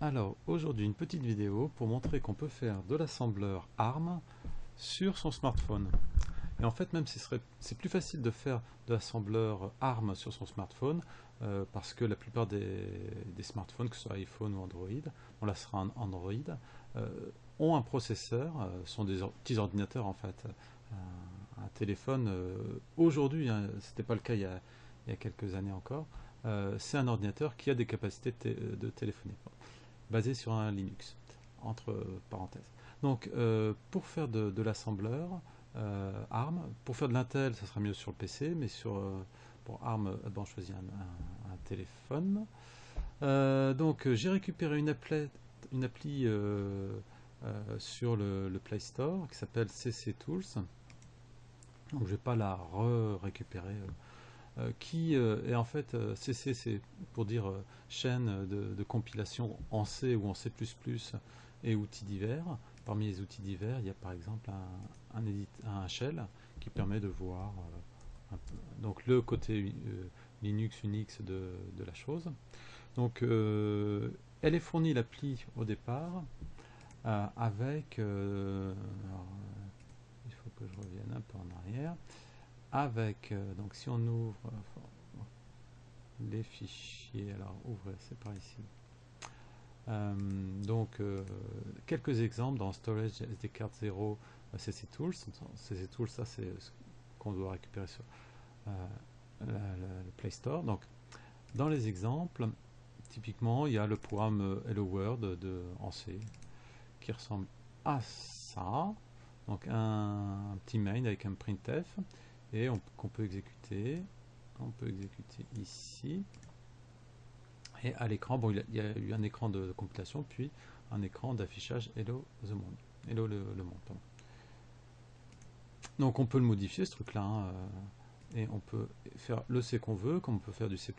Alors aujourd'hui une petite vidéo pour montrer qu'on peut faire de l'assembleur ARM sur son smartphone. Et en fait même c'est plus facile de faire de l'assembleur ARM sur son smartphone parce que la plupart des smartphones, que ce soit iPhone ou Android, on là sera un Android, euh, ont un processeur, sont des petits ordinateurs en fait. Un téléphone, aujourd'hui, hein, c'était pas le cas il y a quelques années encore, c'est un ordinateur qui a des capacités de téléphoner basé sur un Linux, entre parenthèses. Donc, pour faire de l'assembleur ARM, pour faire de l'Intel, ça sera mieux sur le PC, mais pour ARM, on choisit un téléphone. Donc, j'ai récupéré une appli sur le Play Store qui s'appelle CC Tools. Donc, je ne vais pas la récupérer qui est en fait CC, c'est pour dire chaîne de compilation en C ou en C++ et outils divers. Parmi les outils divers, il y a par exemple un shell qui permet de voir donc le côté Linux, Unix de la chose. Donc elle est fournie l'appli au départ avec alors, il faut que je revienne un peu en arrière avec donc si on ouvre les fichiers, alors ouvrez, c'est par ici. Donc quelques exemples dans Storage SD Card 0 CC Tools. CC Tools, ça c'est ce qu'on doit récupérer sur euh, le Play Store. Donc dans les exemples, typiquement il y a le programme Hello World en C qui ressemble à ça. Donc un petit main avec un printf et qu'on peut exécuter. On peut exécuter ici. Et à l'écran, bon, il y a eu un écran de compilation, puis un écran d'affichage Hello the Monde. Hello le monde, pardon. Donc on peut le modifier ce truc-là, hein, et on peut faire le C qu'on veut, comme on peut faire du C++.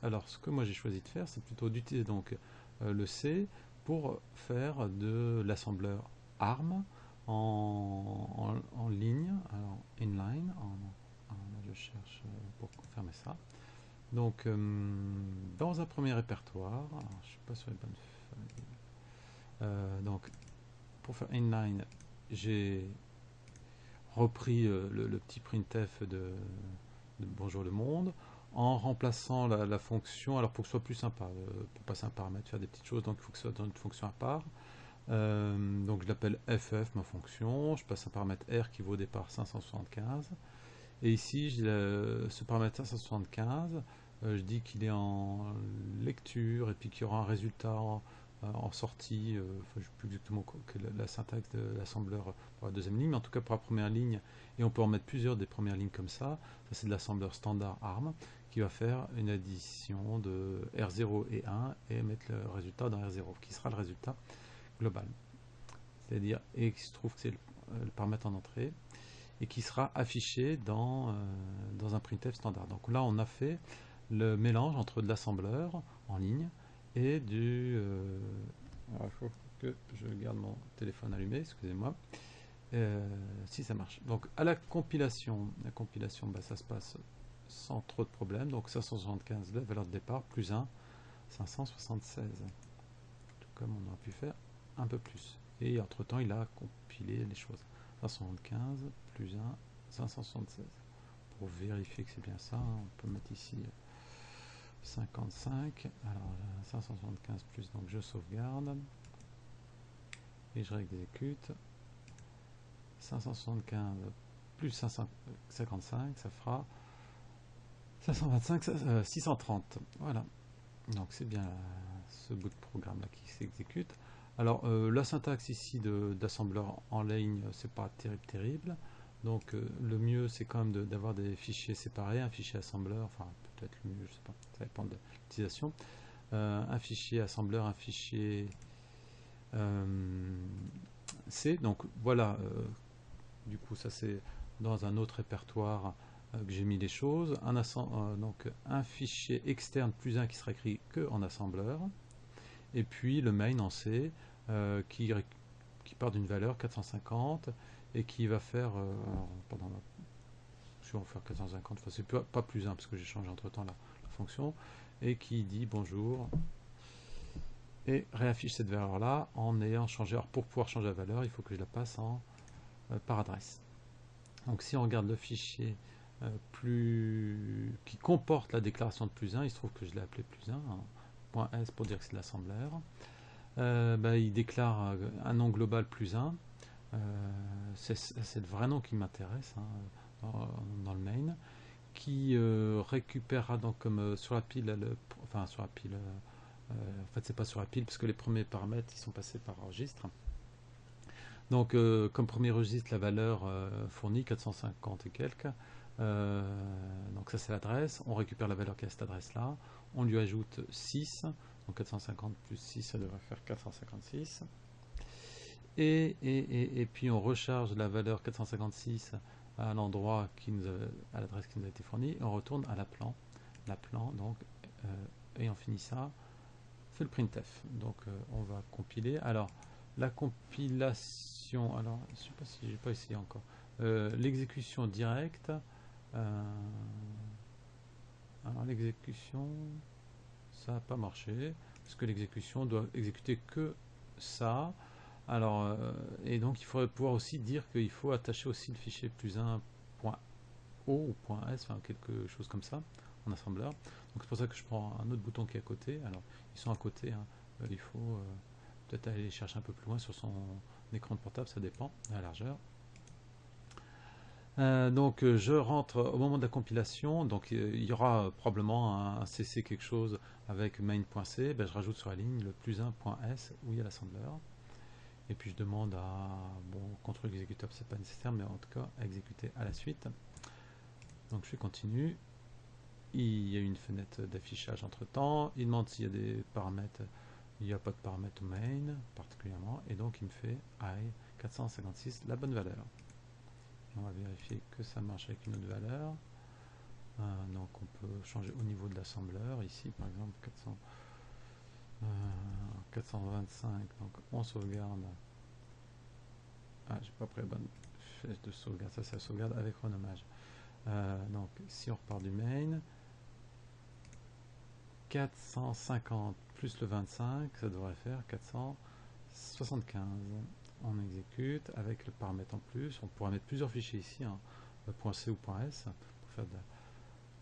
Alors ce que moi j'ai choisi de faire, c'est plutôt d'utiliser donc le C pour faire de l'assembleur ARM en ligne, alors inline, je cherche pour fermer ça. Donc, dans un premier répertoire, alors, je ne suis pas sur les bonnes feuilles. Donc, pour faire inline, j'ai repris le petit printf de Bonjour le monde en remplaçant la fonction, alors pour que ce soit plus sympa, pour passer un paramètre, faire des petites choses, donc il faut que ce soit dans une fonction à part. Donc je l'appelle ff ma fonction, je passe un paramètre r qui vaut au départ 575. Et ici, ce paramètre 575, je dis qu'il est en lecture et puis qu'il y aura un résultat en sortie. Enfin, je ne sais plus exactement que la syntaxe de l'assembleur pour la deuxième ligne, mais en tout cas pour la première ligne, et on peut en mettre plusieurs des premières lignes comme ça. Ça, c'est de l'assembleur standard ARM qui va faire une addition de R0 et 1 et mettre le résultat dans R0, qui sera le résultat global. C'est-à-dire, et il se trouve que c'est le paramètre en entrée et qui sera affiché dans un printf standard. Donc là, on a fait le mélange entre de l'assembleur en ligne et alors, il faut que je garde mon téléphone allumé, excusez-moi. Si ça marche. Donc à la compilation, bah, ça se passe sans trop de problèmes. Donc 575, la valeur de départ, plus 1, 576. Tout comme on aurait pu faire un peu plus. Et entre-temps, il a compilé les choses. 575 plus 1, 576. Pour vérifier que c'est bien ça, on peut mettre ici 55. Alors 575 plus, donc je sauvegarde. Et je réexécute. 575 plus 555, ça fera 525, 630. Voilà. Donc c'est bien ce bout de programme là qui s'exécute. Alors la syntaxe ici d'assembleur en ligne, c'est pas terrible. Donc le mieux c'est quand même d'avoir des fichiers séparés, un fichier assembleur, enfin peut-être le mieux, je sais pas, ça dépend de l'utilisation. Un fichier assembleur, un fichier C. Donc voilà, du coup ça c'est dans un autre répertoire que j'ai mis les choses. Donc un fichier externe plus un qui sera écrit que en assembleur. Et puis le main en C qui part d'une valeur 450 et qui va faire je vais en faire 450, enfin c'est pas plus 1 parce que j'ai changé entre temps la fonction, et qui dit bonjour et réaffiche cette valeur là en ayant changé. Alors pour pouvoir changer la valeur, il faut que je la passe en par adresse. Donc si on regarde le fichier qui comporte la déclaration de plus 1, il se trouve que je l'ai appelé plus 1, .s pour dire que c'est l'assembleur. Il déclare un nom global plus 1. C'est le vrai nom qui m'intéresse dans le main, qui récupérera donc comme sur la pile, sur la pile, en fait c'est pas sur la pile parce que les premiers paramètres ils sont passés par registre. Donc comme premier registre la valeur fournie 450 et quelques, donc ça c'est l'adresse, on récupère la valeur qui est à cette adresse là, on lui ajoute 6, donc 450 plus 6 ça devrait faire 456. Et puis on recharge la valeur 456 à l'endroit à l'adresse qui nous a été fournie et on retourne à l'appelant donc et on finit ça, fait le printf. Donc on va compiler. Alors la compilation, alors je sais pas si j'ai pas essayé encore, l'exécution directe, alors l'exécution ça n'a pas marché parce que l'exécution doit exécuter que ça. Alors, et donc il faudrait pouvoir aussi dire qu'il faut attacher aussi le fichier plus 1.o ou .s, enfin quelque chose comme ça, en assembleur. Donc c'est pour ça que je prends un autre bouton qui est à côté. Alors, ils sont à côté, hein. Il faut peut-être aller les chercher un peu plus loin sur son écran de portable, ça dépend de la largeur. Donc je rentre au moment de la compilation, donc il y aura probablement un cc quelque chose avec main.c, je rajoute sur la ligne le plus 1.s où il y a l'assembleur. Et puis je demande contrôle exécutable, c'est pas nécessaire, mais en tout cas à exécuter à la suite. Donc je continue. Il y a une fenêtre d'affichage entre temps. Il demande s'il y a des paramètres. Il n'y a pas de paramètres au main particulièrement. Et donc il me fait I 456, la bonne valeur. On va vérifier que ça marche avec une autre valeur. Donc on peut changer au niveau de l'assembleur. Ici par exemple 425, donc on sauvegarde. J'ai pas pris la bonne flèche de sauvegarde, ça c'est la sauvegarde avec renommage. Donc si on repart du main, 450 plus le 25, ça devrait faire 475. On exécute avec le paramètre en plus. On pourra mettre plusieurs fichiers ici, .c ou .s, pour faire de la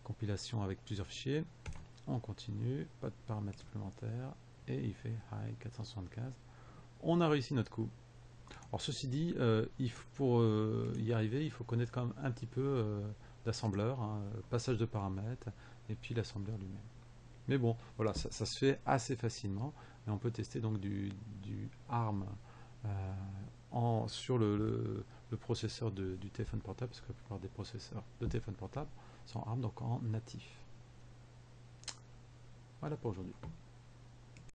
compilation avec plusieurs fichiers. On continue, pas de paramètres supplémentaires, et il fait high 475. On a réussi notre coup. Alors ceci dit, pour y arriver, il faut connaître quand même un petit peu d'assembleur, passage de paramètres, et puis l'assembleur lui-même. Mais bon, voilà, ça se fait assez facilement, et on peut tester donc du ARM sur le processeur du téléphone portable, parce que la plupart des processeurs de téléphone portable sont ARM, donc en natif. Voilà pour aujourd'hui.